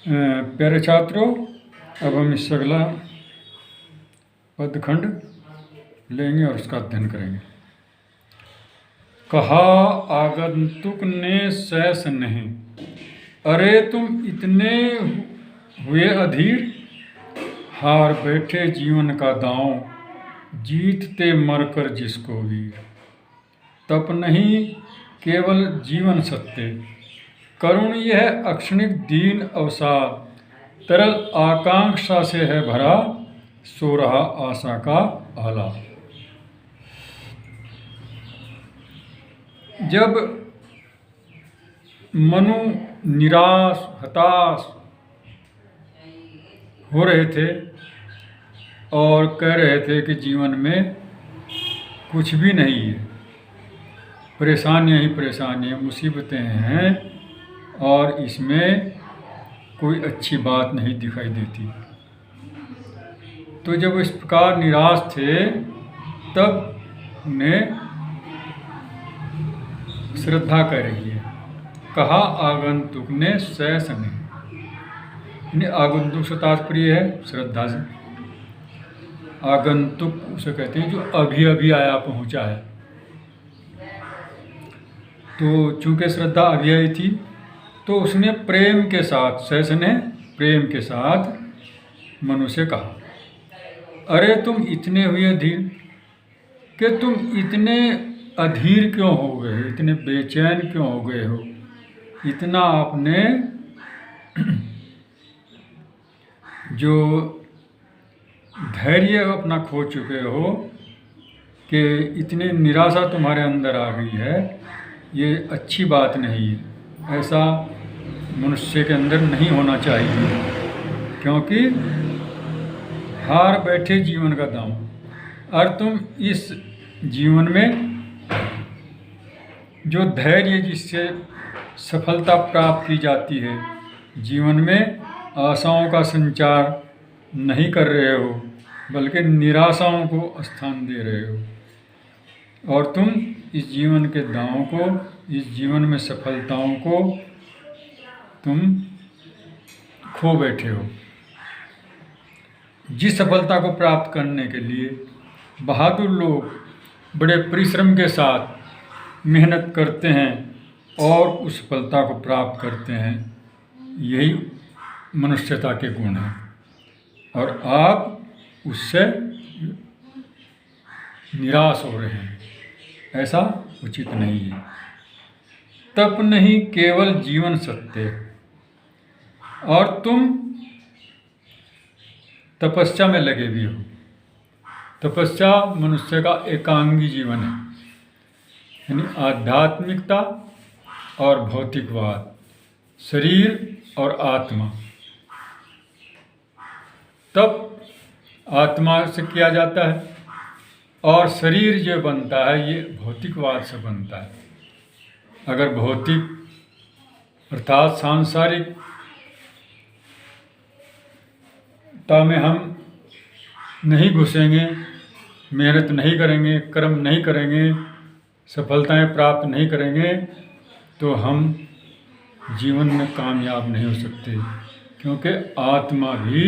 प्यारे छात्रों, अब हम इससे अगला पदखंड लेंगे और उसका अध्ययन करेंगे। कहा आगंतुक ने सैस नहीं, अरे तुम इतने हुए अधीर, हार बैठे जीवन का दांव, जीतते मरकर जिसको वीर। तप नहीं केवल जीवन सत्य, करुण यह अक्षणिक दीन अवसाद, तरल आकांक्षा से है भरा, सो रहा आशा का आला। जब मनु निराश हताश हो रहे थे और कह रहे थे कि जीवन में कुछ भी नहीं है, परेशानियां ही परेशानियां, मुसीबतें हैं और इसमें कोई अच्छी बात नहीं दिखाई देती, तो जब इस प्रकार निराश थे तब उन्हें श्रद्धा कह रही है। कहा आगंतुक ने सैस नहीं, आगंतुक से तात्पर्य है श्रद्धा से। आगंतुक उसे कहते हैं जो अभी अभी आया पहुंचा है। तो चूंकि श्रद्धा अभी आई थी तो उसने प्रेम के साथ, सैस ने प्रेम के साथ मनु से कहा, अरे तुम इतने हुए अधीर कि तुम इतने अधीर क्यों हो गए हो, इतने बेचैन क्यों हो गए हो, इतना आपने जो धैर्य अपना खो चुके हो कि इतनी निराशा तुम्हारे अंदर आ गई है, ये अच्छी बात नहीं है। ऐसा मनुष्य के अंदर नहीं होना चाहिए, क्योंकि हार बैठे जीवन का दांव, और तुम इस जीवन में जो धैर्य जिससे सफलता प्राप्त की जाती है, जीवन में आशाओं का संचार नहीं कर रहे हो बल्कि निराशाओं को स्थान दे रहे हो, और तुम इस जीवन के दांव को, इस जीवन में सफलताओं को तुम खो बैठे हो। जिस सफलता को प्राप्त करने के लिए बहादुर लोग बड़े परिश्रम के साथ मेहनत करते हैं और उस सफलता को प्राप्त करते हैं, यही मनुष्यता के गुण हैं, और आप उससे निराश हो रहे हैं, ऐसा उचित नहीं है। तप नहीं केवल जीवन सत्य, और तुम तपस्या में लगे भी हो। तपस्या मनुष्य का एकांगी जीवन है, यानी आध्यात्मिकता और भौतिकवाद, शरीर और आत्मा। तप आत्मा से किया जाता है और शरीर जो बनता है ये भौतिकवाद से बनता है। अगर भौतिक अर्थात सांसारिकता में हम नहीं घुसेंगे, मेहनत नहीं करेंगे, कर्म नहीं करेंगे, सफलताएं प्राप्त नहीं करेंगे, तो हम जीवन में कामयाब नहीं हो सकते, क्योंकि आत्मा भी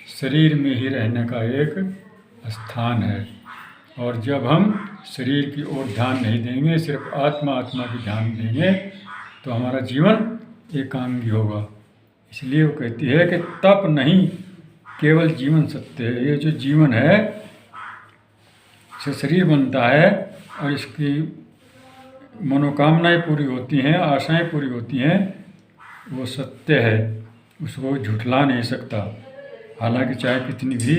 शरीर में ही रहने का एक स्थान है, और जब हम शरीर की ओर ध्यान नहीं देंगे, सिर्फ आत्मा की ध्यान देंगे, तो हमारा जीवन एकांगी होगा। इसलिए वो कहती है कि तप नहीं केवल जीवन सत्य है। ये जो जीवन है इससे शरीर बनता है और इसकी मनोकामनाएं पूरी होती हैं, आशाएं पूरी होती हैं, वो सत्य है, उसको झुठला नहीं सकता। हालांकि चाहे कितनी भी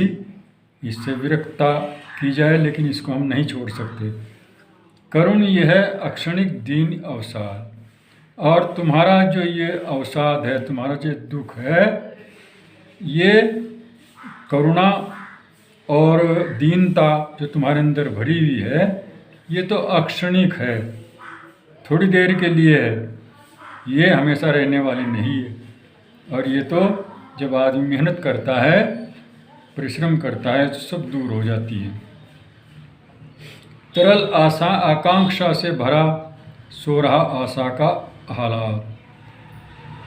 इससे विरक्ता की जाए, लेकिन इसको हम नहीं छोड़ सकते। करुण यह अक्षणिक दीन अवसाद, और तुम्हारा जो ये अवसाद है, तुम्हारा जो दुख है, ये करुणा और दीनता जो तुम्हारे अंदर भरी हुई है, ये तो अक्षणिक है, थोड़ी देर के लिए है, ये हमेशा रहने वाली नहीं है। और ये तो जब आदमी मेहनत करता है, परिश्रम करता है, तो सब दूर हो जाती है। तरल आशा आकांक्षा से भरा, सो रहा आशा का हालात,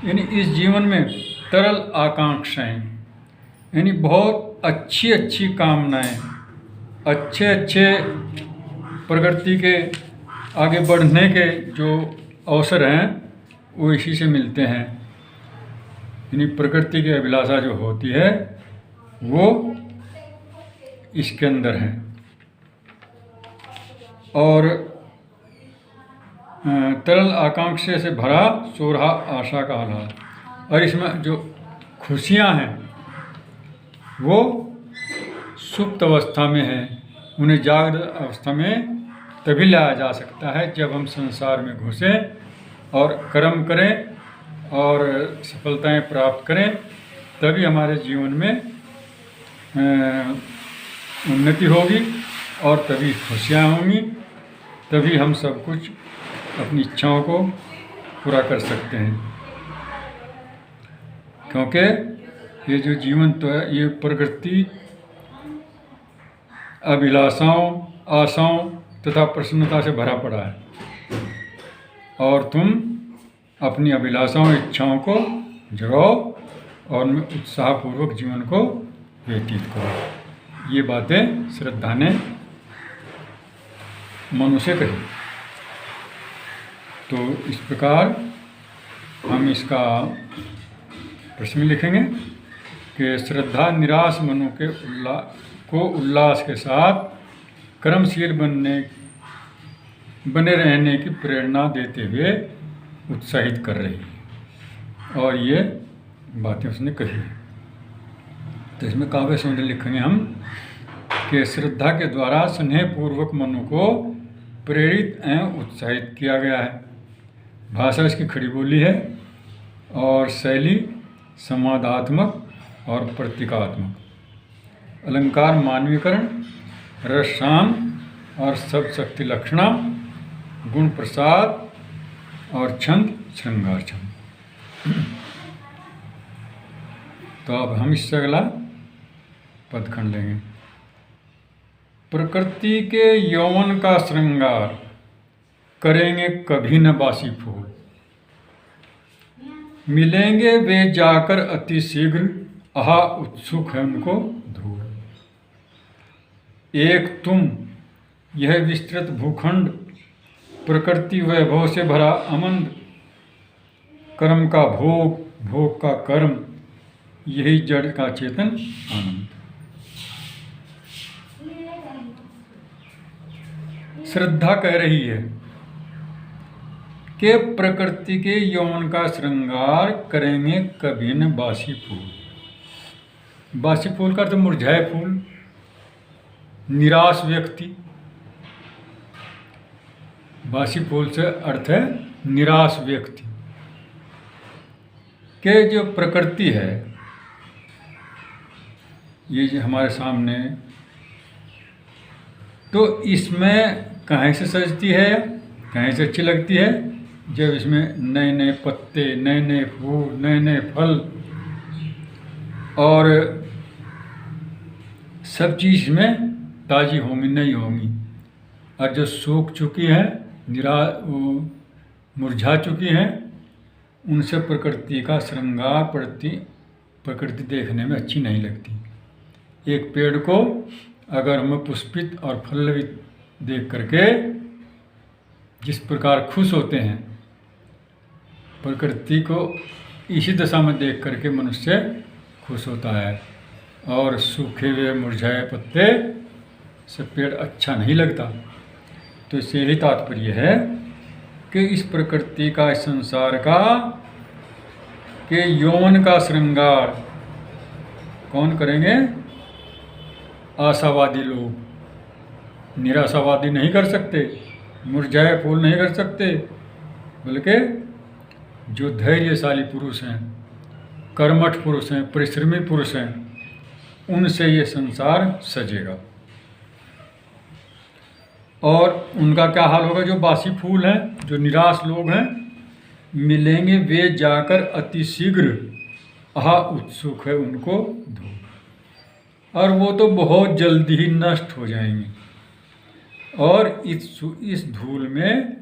यानी इस जीवन में तरल आकांक्षाएं, यानी बहुत अच्छी अच्छी कामनाएं, अच्छे अच्छे प्रगति के आगे बढ़ने के जो अवसर हैं वो इसी से मिलते हैं। यानी प्रकृति की अभिलाषा जो होती है वो इसके अंदर है। और तरल आकांक्षा से भरा सोरहा आशा का आह्लाद, और इसमें जो खुशियां हैं वो सुप्त अवस्था में हैं। उन्हें जागृत अवस्था में तभी लाया जा सकता है जब हम संसार में घुसें और कर्म करें और सफलताएं प्राप्त करें, तभी हमारे जीवन में उन्नति होगी और तभी खुशियाँ होंगी, तभी हम सब कुछ अपनी इच्छाओं को पूरा कर सकते हैं। क्योंकि ये जो जीवन तो है ये प्रकृति अभिलाषाओं, आशाओं तथा प्रसन्नता से भरा पड़ा है, और तुम अपनी अभिलाषाओं, इच्छाओं को जगाओ और उनमें उत्साहपूर्वक जीवन को व्यतीत करो। ये बातें श्रद्धा ने मनु से कही। तो इस प्रकार हम इसका प्रश्न लिखेंगे कि श्रद्धा निराश मनु के उल्लास के साथ कर्मशील बने रहने की प्रेरणा देते हुए उत्साहित कर रही है, और ये बातें उसने कही। तो इसमें काव्य सौंदर्य लिखेंगे हम कि श्रद्धा के द्वारा स्नेहपूर्वक मनु को प्रेरित एवं उत्साहित किया गया है। भाषा इसकी खड़ी बोली है और शैली संवादात्मक और प्रतीकात्मक, अलंकार मानवीकरण, रसायन और सब शक्ति लक्षणा, गुण प्रसाद और छंद श्रृंगार छंद। तो अब हम इससे अगला पदखंड लेंगे। प्रकृति के यौवन का श्रृंगार करेंगे कभी न बासी फूल, मिलेंगे वे जाकर अति शीघ्र, आहा उत्सुक है उनको धूल। एक तुम यह विस्तृत भूखंड, प्रकृति वैभव से भरा अमंद, कर्म का भोग, भोग का कर्म, यही जड़ का चेतन आनंद। श्रद्धा कह रही है कि प्रकृति के यौवन का श्रृंगार करेंगे कभी न बासी फूल। बासी फूल का अर्थ मुरझाए फूल, निराश व्यक्ति। बासी फूल से अर्थ है निराश व्यक्ति के जो प्रकृति है, ये जो हमारे सामने, तो इसमें कहीं से सजती है, कहीं से अच्छी लगती है, जब इसमें नए नए पत्ते, नए नए फूल, नए नए फल और सब चीज़ में ताज़ी होंगी, नहीं होंगी। और जो सूख चुकी है, मुरझा चुकी हैं, उनसे प्रकृति का श्रृंगार प्रकृति देखने में अच्छी नहीं लगती। एक पेड़ को अगर हमें पुष्पित और फलित देख करके जिस प्रकार खुश होते हैं, प्रकृति को इसी दशा में देख करके मनुष्य खुश होता है। और सूखे हुए मुरझाए पत्ते से पेड़ अच्छा नहीं लगता। तो इससे यही तात्पर्य है कि इस प्रकृति का, इस संसार का, के यौवन का श्रृंगार कौन करेंगे? आशावादी लोग। निराशावादी नहीं कर सकते, मुरझाए फूल नहीं कर सकते, बल्कि जो धैर्यशाली पुरुष हैं, कर्मठ पुरुष हैं, परिश्रमी पुरुष हैं, उनसे ये संसार सजेगा। और उनका क्या हाल होगा? जो बासी फूल हैं, जो निराश लोग हैं, मिलेंगे वे जाकर अति शीघ्र, आहा उत्सुक है उनको धूल, और वो तो बहुत जल्दी ही नष्ट हो जाएंगे और इस धूल में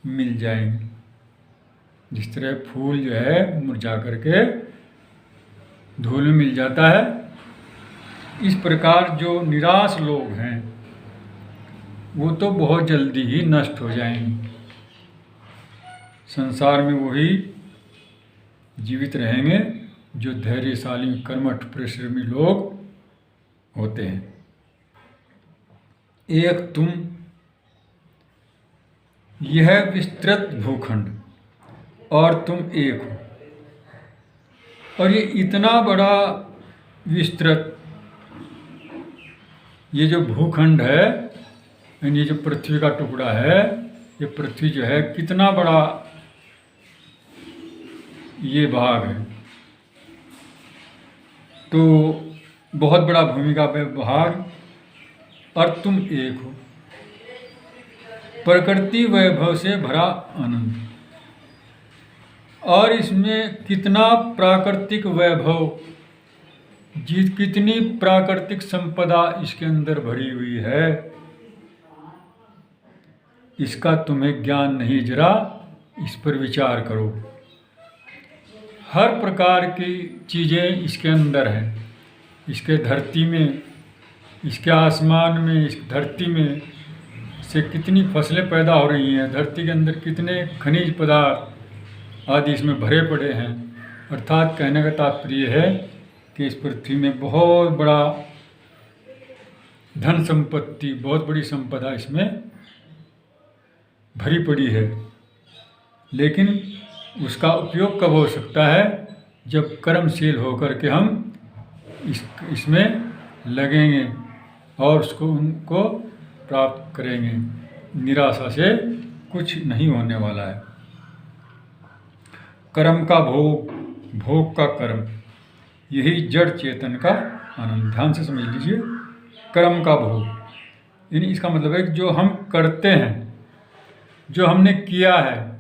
मिल जाएंगे। जिस तरह फूल जो है मुरझा करके धूल में मिल जाता है। इस प्रकार जो निराश लोग हैं वो तो बहुत जल्दी ही नष्ट हो जाएंगे, संसार में वही जीवित रहेंगे जो धैर्यशाली कर्मठ परिश्रमी लोग होते हैं। एक तुम, यह विस्तृत भूखंड और तुम एक हो, और ये इतना बड़ा विस्तृत ये जो भूखंड है, यानी ये जो पृथ्वी का टुकड़ा है, ये पृथ्वी जो है कितना बड़ा ये भाग है, तो बहुत बड़ा भूमि का भाग, और तुम एक हो। प्रकृति वैभव से भरा आनंद, और इसमें कितना प्राकृतिक वैभव, कितनी प्राकृतिक संपदा इसके अंदर भरी हुई है, इसका तुम्हें ज्ञान नहीं। जरा इस पर विचार करो। हर प्रकार की चीज़ें इसके अंदर हैं, इसके धरती में, इसके आसमान में, इस धरती में से कितनी फसलें पैदा हो रही हैं, धरती के अंदर कितने खनिज पदार्थ आदि इसमें भरे पड़े हैं। अर्थात कहने का तात्पर्य है कि इस पृथ्वी में बहुत बड़ा धन संपत्ति, बहुत बड़ी संपदा इसमें भरी पड़ी है। लेकिन उसका उपयोग कब हो सकता है? जब कर्मशील होकर के हम इसमें लगेंगे और उनको प्राप्त करेंगे। निराशा से कुछ नहीं होने वाला है। कर्म का भोग, भोग का कर्म, यही जड़ चेतन का आनंद। ध्यान से समझ लीजिए। कर्म का भोग यानी इसका मतलब है कि जो हम करते हैं, जो हमने किया है,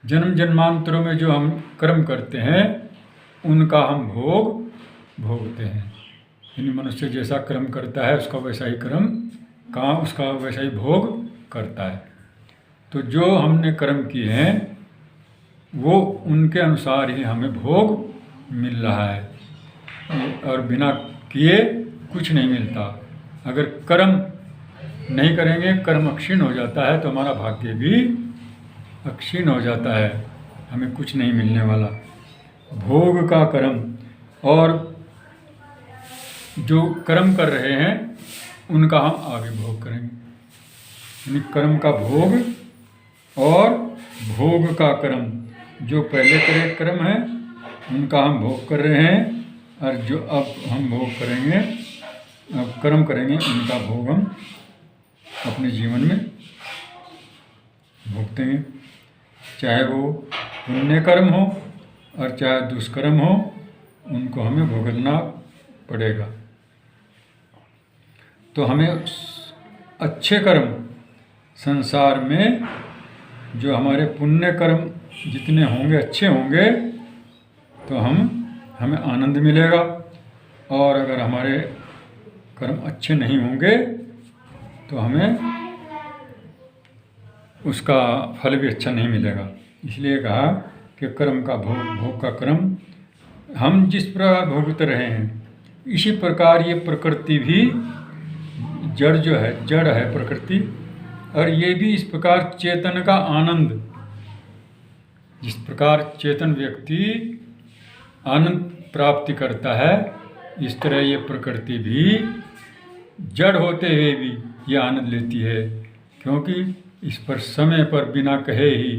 जन्म जन्मांतरों में जो हम कर्म करते हैं, उनका हम भोग भोगते हैं। यानी मनुष्य जैसा कर्म करता है उसका वैसा ही उसका वैसा ही भोग करता है। तो जो हमने कर्म किए हैं वो उनके अनुसार ही हमें भोग मिल रहा है, और बिना किए कुछ नहीं मिलता। अगर कर्म नहीं करेंगे, कर्म अक्षीण हो जाता है, तो हमारा भाग्य भी अक्षीण हो जाता है, हमें कुछ नहीं मिलने वाला। भोग का कर्म, और जो कर्म कर रहे हैं उनका हम आगे भोग करेंगे। यानी कर्म का भोग और भोग का कर्म, जो पहले करे कर्म है उनका हम भोग कर रहे हैं, और जो अब हम भोग करेंगे, अब कर्म करेंगे, उनका भोग हम अपने जीवन में भोगतेंगे। चाहे वो पुण्य कर्म हो और चाहे दुष्कर्म हो, उनको हमें भुगतना पड़ेगा। तो हमें अच्छे कर्म, संसार में जो हमारे पुण्य कर्म जितने होंगे, अच्छे होंगे, तो हमें आनंद मिलेगा। और अगर हमारे कर्म अच्छे नहीं होंगे तो हमें उसका फल भी अच्छा नहीं मिलेगा। इसलिए कहा कि कर्म का भोग, भोग का कर्म। हम जिस प्रकार भोगते रहे हैं, इसी प्रकार ये प्रकृति भी, जड़ जो है, जड़ है प्रकृति, और ये भी इस प्रकार चेतन का आनंद, जिस प्रकार चेतन व्यक्ति आनंद प्राप्ति करता है, इस तरह ये प्रकृति भी जड़ होते हुए भी ये आनंद लेती है। क्योंकि इस पर समय पर बिना कहे ही,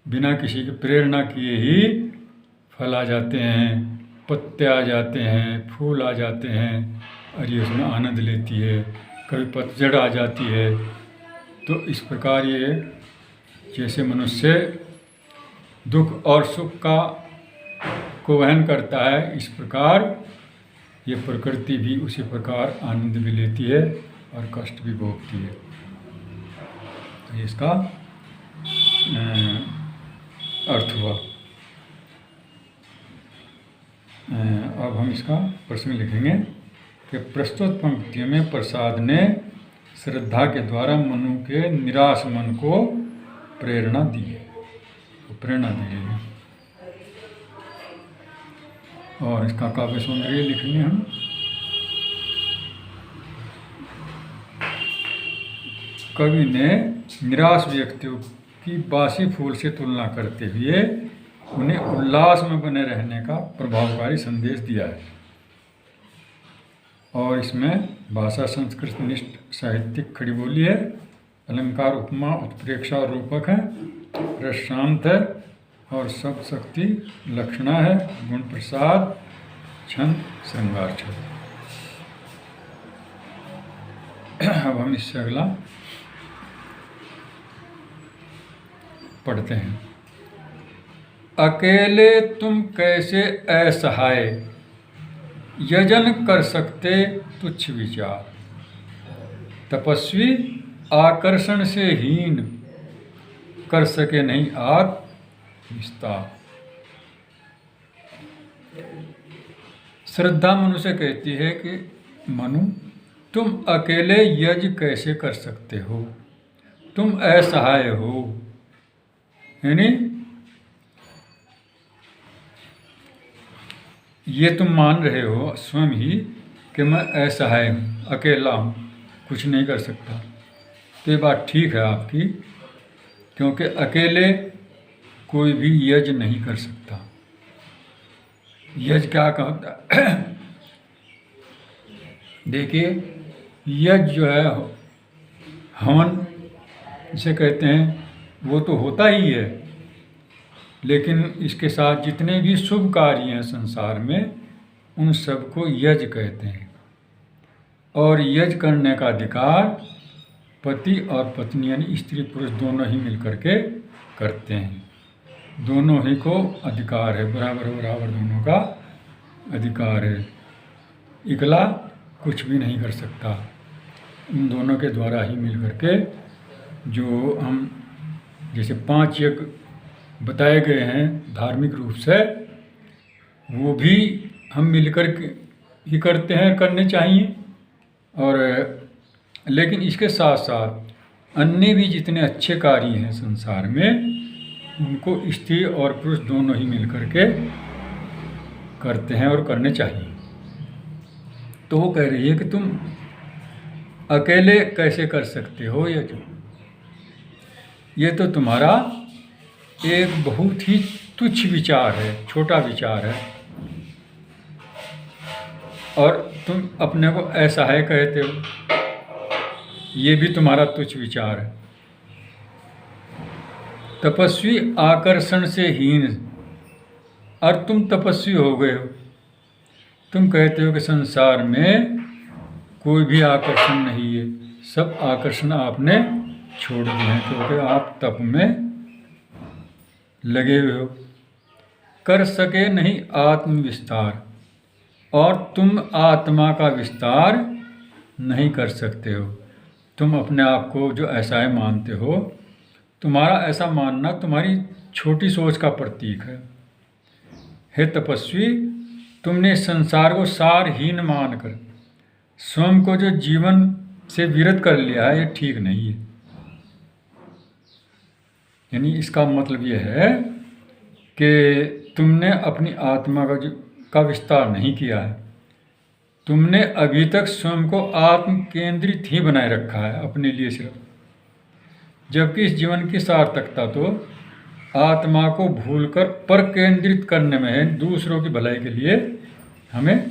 बिना किसी की प्रेरणा किए ही फल आ जाते हैं, पत्ते आ जाते हैं, फूल आ जाते हैं, और ये उसमें आनंद लेती है। कभी पतझड़ आ जाती है। तो इस प्रकार ये जैसे मनुष्य दुख और सुख को वहन करता है, इस प्रकार ये प्रकृति भी उसी प्रकार आनंद भी लेती है और कष्ट भी भोगती है। तो ये इसका अर्थ हुआ। अब हम इसका प्रश्न लिखेंगे कि प्रस्तुत पंक्तियों में प्रसाद ने श्रद्धा के द्वारा मनु के निराश मन को प्रेरणा दी है। तो प्रेरणा दी गई है। और इसका काव्य सौंदर्य लिखेंगे हम। कवि ने निराश व्यक्तियों की बासी फूल से तुलना करते हुए उन्हें उल्लास में बने रहने का प्रभावकारी संदेश दिया है। और इसमें भाषा संस्कृत निष्ठ साहित्यिक खड़ी बोली है, अलंकार उपमा उत्प्रेक्षा और रूपक है, रस शांत है और शब्द शक्ति लक्षणा है, गुण प्रसाद छंद श्रृंगार छंद। अब हम इससे अगला पढ़ते हैं। अकेले तुम कैसे असहाय यजन कर सकते तुच्छ विचार, तपस्वी आकर्षण से हीन कर सके नहीं आत्म विस्तार। श्रद्धा मनु से कहती है कि मनु, तुम अकेले यज्ञ कैसे कर सकते हो, तुम असहाय हो। यानी ये तुम मान रहे हो स्वयं ही कि मैं असहाय हूँ, अकेला हूँ, कुछ नहीं कर सकता। तो ये बात ठीक है आपकी, क्योंकि अकेले कोई भी यज्ञ नहीं कर सकता। यज्ञ क्या कहता है? देखिए, यज्ञ जो है हवन जिसे कहते हैं वो तो होता ही है, लेकिन इसके साथ जितने भी शुभ कार्य हैं संसार में उन सबको यज्ञ कहते हैं। और यज्ञ करने का अधिकार पति और पत्नी यानी स्त्री पुरुष दोनों ही मिलकर के करते हैं। दोनों ही को अधिकार है, बराबर बराबर दोनों का अधिकार है। इकला कुछ भी नहीं कर सकता। इन दोनों के द्वारा ही मिल करके जो हम जैसे 5 यज्ञ बताए गए हैं धार्मिक रूप से, वो भी हम मिलकर के ही करते हैं, करने चाहिए। और लेकिन इसके साथ साथ अन्य भी जितने अच्छे कार्य हैं संसार में उनको स्त्री और पुरुष दोनों ही मिलकर के करते हैं और करने चाहिए। तो वो कह रही है कि तुम अकेले कैसे कर सकते हो, ये तो तुम्हारा एक बहुत ही तुच्छ विचार है, छोटा विचार है, और तुम अपने को असहाय कहते हो, ये भी तुम्हारा तुच्छ विचार है। तपस्वी आकर्षण से हीन, और तुम तपस्वी हो गए हो। तुम कहते हो कि संसार में कोई भी आकर्षण नहीं है, सब आकर्षण आपने छोड़ दिए हैं क्योंकि आप तप में लगे हुए हो। कर सके नहीं आत्म विस्तार, और तुम आत्मा का विस्तार नहीं कर सकते हो। तुम अपने आप को जो ऐसा है मानते हो, तुम्हारा ऐसा मानना तुम्हारी छोटी सोच का प्रतीक है। हे तपस्वी, तुमने संसार को सारहीन मानकर स्वयं को जो जीवन से विरत कर लिया है, ये ठीक नहीं है। यानी इसका मतलब ये है कि तुमने अपनी आत्मा का विस्तार नहीं किया है। तुमने अभी तक स्वयं को आत्म केंद्रित ही बनाए रखा है अपने लिए सिर्फ, जबकि इस जीवन की सार्थकता तो आत्मा को भूलकर पर केंद्रित करने में है। दूसरों की भलाई के लिए हमें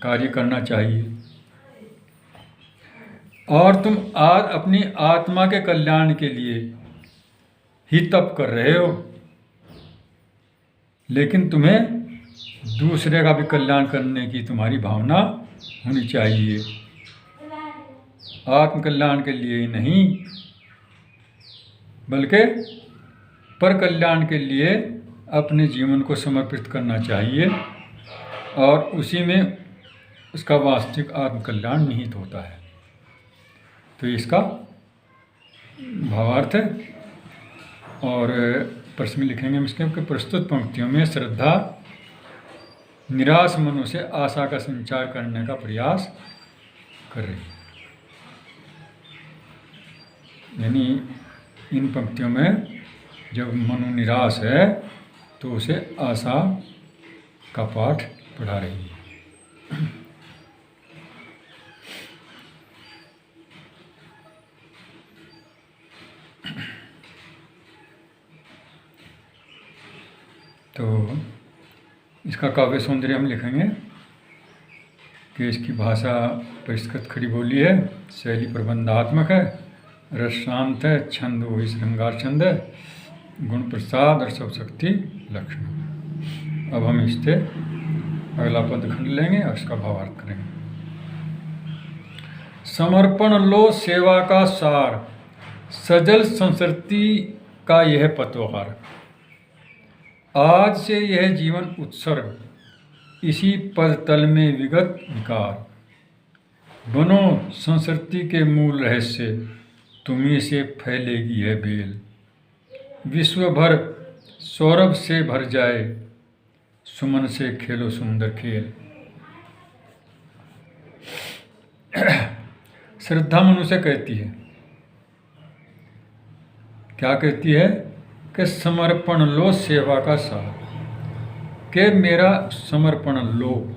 कार्य करना चाहिए। और तुम आज अपनी आत्मा के कल्याण के लिए ही तप कर रहे हो, लेकिन तुम्हें दूसरे का भी कल्याण करने की तुम्हारी भावना होनी चाहिए। आत्म कल्याण के लिए ही नहीं बल्कि पर कल्याण के लिए अपने जीवन को समर्पित करना चाहिए, और उसी में उसका वास्तविक आत्म कल्याण निहित होता है। तो इसका भावार्थ है। और प्रश्न में लिखेंगे हम इसके कि प्रस्तुत पंक्तियों में श्रद्धा निराश मनु से आशा का संचार करने का प्रयास कर रही है। यानी इन पंक्तियों में जब मनु निराश है तो उसे आशा का पाठ पढ़ा रही है। तो इसका काव्य सौंदर्य हम लिखेंगे कि इसकी भाषा परिष्कृत खड़ी बोली है, शैली प्रबंधात्मक है, रस शांत है, छंद वही श्रृंगार छंद है, गुण प्रसाद और सब शक्ति लक्षण। अब हम इससे अगला पद खंड लेंगे और इसका भावार्थ करेंगे। समर्पण लो सेवा का सार, सजल संस्कृति का यह पतवार। आज से यह जीवन उत्सर्ग, इसी पद तल में विगत विकार। बनो संस्कृति के मूल रहस्य, तुम्ही से फैलेगी है बेल। विश्व भर सौरभ से भर जाए, सुमन से खेलो सुंदर खेल। श्रद्धा मनुष्य कहती है, क्या कहती है कि समर्पण लो सेवा का सार, कि मेरा समर्पण लो,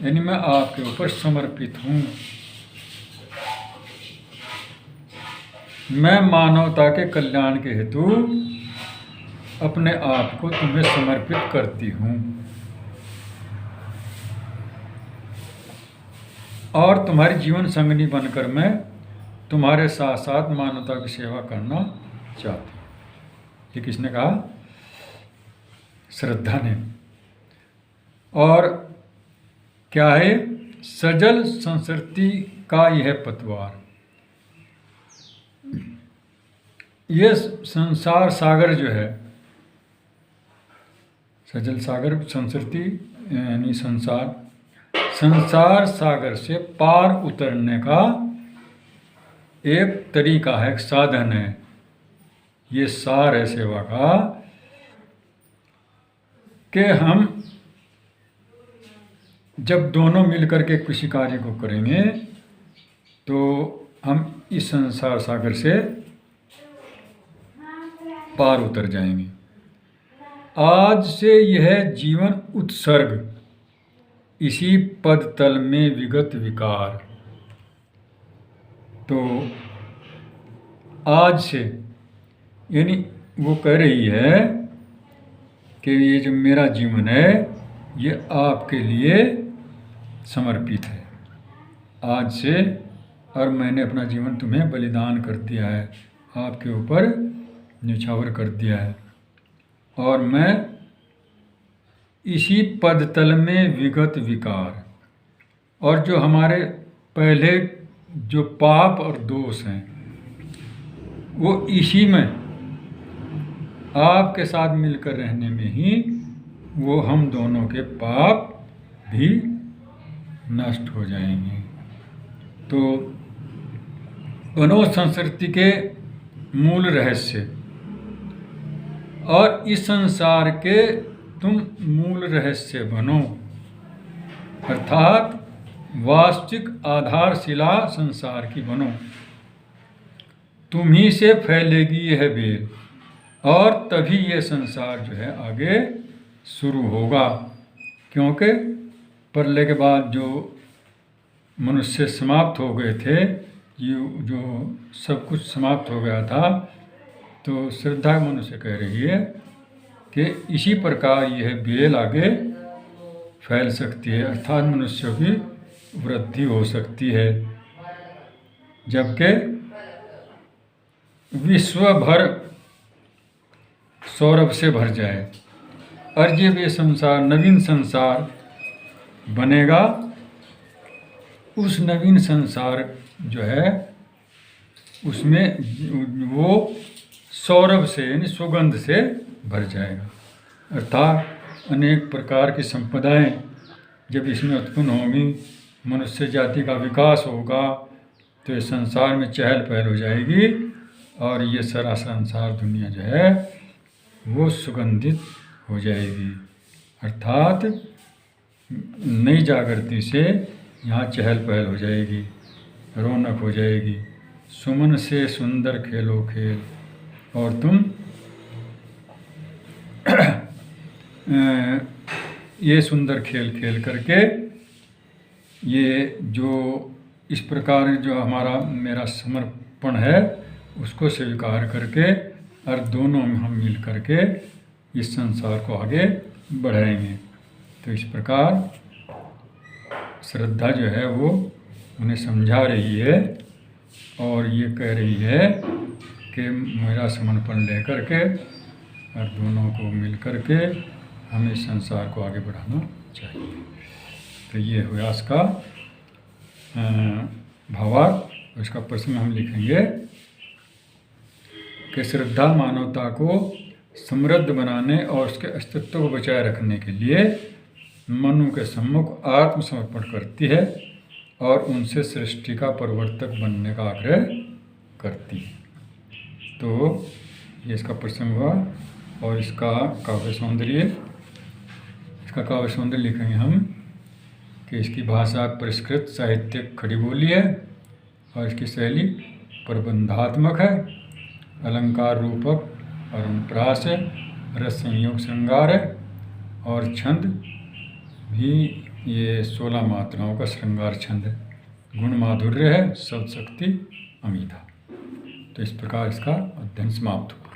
यानी मैं आपके ऊपर समर्पित हूँ। मैं मानवता के कल्याण के हेतु अपने आप को तुम्हें समर्पित करती हूँ और तुम्हारी जीवन संगनी बनकर मैं तुम्हारे साथ साथ मानवता की सेवा करना चाहती हूँ। ये किसने कहा? श्रद्धा ने। और क्या है? सजल संस्कृति का यह पतवार। ये संसार सागर जो है, सजल सागर संस्कृति यानी संसार सागर से पार उतरने का एक तरीका है, एक साधन है। ये सार है सेवा का कि हम जब दोनों मिलकर के किसी कार्य को करेंगे तो हम इस संसार सागर से पार उतर जाएंगे। आज से यह जीवन उत्सर्ग, इसी पद तल में विगत विकार। तो आज से यानी वो कह रही है कि ये जो मेरा जीवन है ये आपके लिए समर्पित है आज से, और मैंने अपना जीवन तुम्हें बलिदान कर दिया है, आपके ऊपर न्यौछावर कर दिया है। और मैं इसी पद तल में विगत विकार, और जो हमारे पहले जो पाप और दोष हैं वो इसी में आपके साथ मिलकर रहने में ही वो हम दोनों के पाप भी नष्ट हो जाएंगे। तो बनो संस्कृति के मूल रहस्य, और इस संसार के तुम मूल रहस्य बनो, अर्थात वास्तविक आधारशिला संसार की बनो। तुम्ही से फैलेगी यह बेल, और तभी ये संसार जो है आगे शुरू होगा। क्योंकि प्रलय के बाद जो मनुष्य समाप्त हो गए थे, जो सब कुछ समाप्त हो गया था, तो श्रद्धा मनुष्य कह रही है कि इसी प्रकार यह बेल आगे फैल सकती है, अर्थात मनुष्यों की वृद्धि हो सकती है। जबकि विश्व भर सौरभ से भर जाए, और जब ये संसार नवीन संसार बनेगा, उस नवीन संसार जो है उसमें वो सौरभ से यानी सुगंध से भर जाएगा। अर्थात अनेक प्रकार की संपदाएं जब इसमें उत्पन्न होंगी, मनुष्य जाति का विकास होगा, तो ये संसार में चहल पहल हो जाएगी, और ये सारा संसार दुनिया जो है वो सुगंधित हो जाएगी। अर्थात नई जागृति से यहाँ चहल पहल हो जाएगी, रौनक हो जाएगी। सुमन से सुंदर खेलो खेल, और तुम ये सुंदर खेल खेल करके ये जो इस प्रकार जो हमारा मेरा समर्पण है उसको स्वीकार करके और दोनों हम मिल करके इस संसार को आगे बढ़ाएंगे। तो इस प्रकार श्रद्धा जो है वो उन्हें समझा रही है और ये कह रही है कि मेरा समर्पण लेकर के और दोनों को मिल करके हमें इस संसार को आगे बढ़ाना चाहिए। तो ये हुआ इसका भावार्थ। इसका प्रश्न हम लिखेंगे कि श्रद्धा मानवता को समृद्ध बनाने और उसके अस्तित्व को बचाए रखने के लिए मनु के सम्मुख आत्मसमर्पण करती है और उनसे सृष्टि का प्रवर्तक बनने का आग्रह करती है। तो ये इसका प्रसंग हुआ और इसका काव्य सौंदर्य, इसका काव्य सौंदर्य लिखेंगे हम कि इसकी भाषा परिष्कृत साहित्यिक खड़ी बोली है और इसकी शैली प्रबंधात्मक है, अलंकार रूपक और अनुप्रास है, रस संयोग श्रृंगार है और छंद भी ये 16 मात्राओं का श्रृंगार छंद है, गुण माधुर्य है, शब्द शक्ति अमिता। तो इस प्रकार इसका अध्ययन समाप्त हुआ।